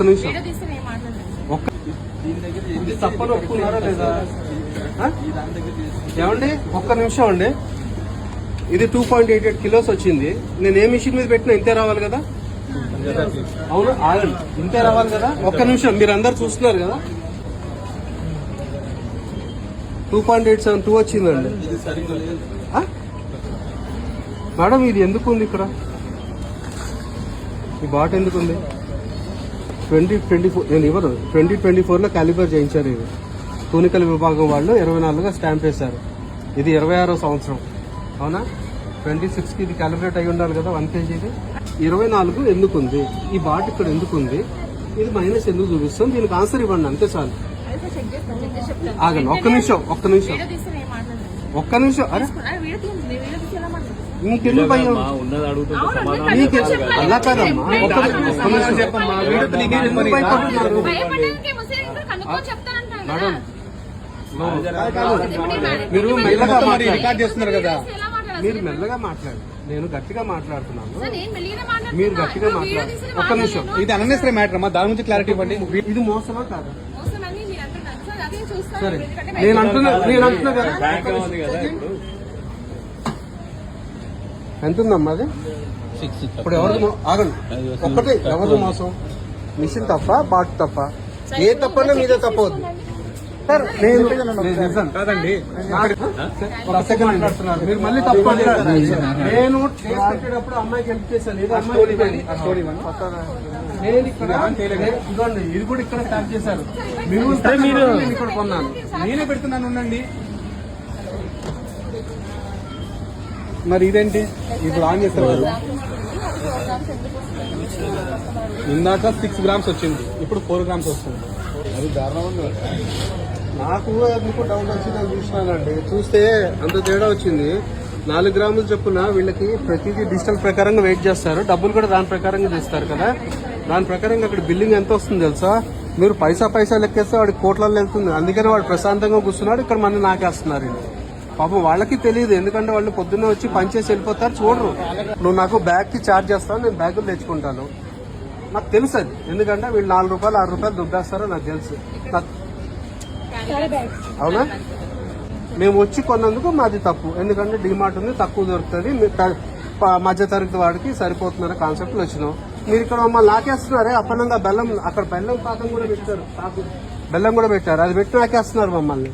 నిమిషం తప్పని ఒప్పుకున్నారా లేదా ఏమండి? ఒక్క నిమిషం అండి. ఇది 2.88 కిలోస్ వచ్చింది. నేను ఏ మిషన్ మీద పెట్టినా ఇంతే రావాలి కదా? అవును, ఆగండి, ఇంతే రావాలి కదా? ఒక్క నిమిషం, మీరు అందరు చూస్తున్నారు కదా? 2.872 వచ్చిందండి. మేడం ఇది ఎందుకు ఉంది ఇక్కడ? ఈ బాట్ ఎందుకుంది? 2024 నేను ఇవ్వను. 2024లో క్యాలిబర్ చేయించారు. ఇది తూనికల విభాగం వాళ్ళు 24గా స్టాంప్ వేశారు. ఇది 26వ సంవత్సరం. అవునా? 26కి ఇది క్యాలిబ్రేట్ అయి ఉండాలి కదా 1 kgది. 24 ఎందుకుంది? ఈ బాట్ ఇక్కడ ఎందుకుంది? ఇది మైనస్ ఎందుకు చూపిస్తాం? దీనికి ఆన్సర్ ఇవ్వండి, అంతే చాలు. ఆగండి, ఒక్క నిమిషం. అరే నీకెందుకు భయం? అలా కాదమ్మా, మేడం మీరు మెల్లగా రికార్డ్ చేస్తున్నారు కదా, మీరు మెల్లగా మాట్లాడు. నేను గట్టిగా మాట్లాడుతున్నాను, మీరు గట్టిగా మాట్లాడు. ఒక్క నిమిషం, ఇది అన్నెసరీ మ్యాటర్ అమ్మా, దాని గురించి క్లారిటీ ఇవ్వండి. ఇది మోసమా కాదా? సరే, నేను అంటున్నా కదా. ఎంత ఉందమ్మా అది? ఇప్పుడు ఎవరిది? ఆగండి, ఒక్కటే, ఎవరిది మోసం? మిషన్ తప్ప, బాట్ తప్ప? ఏ తప్పన్నా మీదే తప్పవద్దు సార్. కాదండి, మాట్లాడుతున్నారు మీరు, మళ్ళీ తప్ప. నేను పెట్టేటప్పుడు అమ్మాయికి హెల్ప్ చేశాను. నేను ఇక్కడ ఇదిగోండి, ఇది కూడా ఇక్కడ స్టార్ట్ చేశారు. మీరు ఇక్కడ కొన్నాను, నేనే పెడుతున్నాను. ఉండండి, మరి ఇదేంటి ఇప్పుడు ఆన్ చేస్తారు? ఇందాక 6 grams వచ్చింది, ఇప్పుడు 4 grams వస్తుంది. అది దారుణం. నాకు ఎందుకు డౌట్ వచ్చి నేను చూసినానండి. చూస్తే అంత తేడా వచ్చింది. 4 గ్రాములు చొప్పున వీళ్ళకి ప్రతిదీ డిజిటల్ ప్రకారంగా వెయిట్ చేస్తారు. డబ్బులు కూడా దాని ప్రకారంగా తీస్తారు కదా. దాని ప్రకారంగా అక్కడ బిల్లింగ్ ఎంత వస్తుంది తెలుసా? మీరు పైసా లెక్కేస్తే వాడికి కోట్లలో వెళ్తుంది. అందుకని వాడు ప్రశాంతంగా కూర్చున్నాడు. ఇక్కడ మన నాకేస్తున్నారు. పాపం వాళ్ళకి తెలియదు, ఎందుకంటే వాళ్ళు పొద్దున్నే వచ్చి పనిచేసి వెళ్ళిపోతారు, చూడరు. నువ్వు నాకు బ్యాగ్ కి ఛార్జ్ చేస్తావు, నేను బ్యాగులు తెచ్చుకుంటాను. నాకు తెలుసు అది, ఎందుకంటే వీళ్ళు 4 రూపాయలు 6 రూపాయలు దుబ్బేస్తారో నాకు తెలుసు. అవునా? మేము వచ్చి కొన్నందుకు మాది తప్పు, ఎందుకంటే డిమార్ట్ ఉంది, తక్కువ దొరుకుతుంది, మధ్య తరగతి వాడికి సరిపోతుందనే కాన్సెప్ట్లు వచ్చినాం. మీరు ఇక్కడ మమ్మల్ని నాకేస్తున్నారే అప్పనంగా. బెల్లం అక్కడ బెల్లం పాకం కూడా పెట్టారు, బెల్లం కూడా పెట్టారు, అది పెట్టి నాకేస్తున్నారు మమ్మల్ని.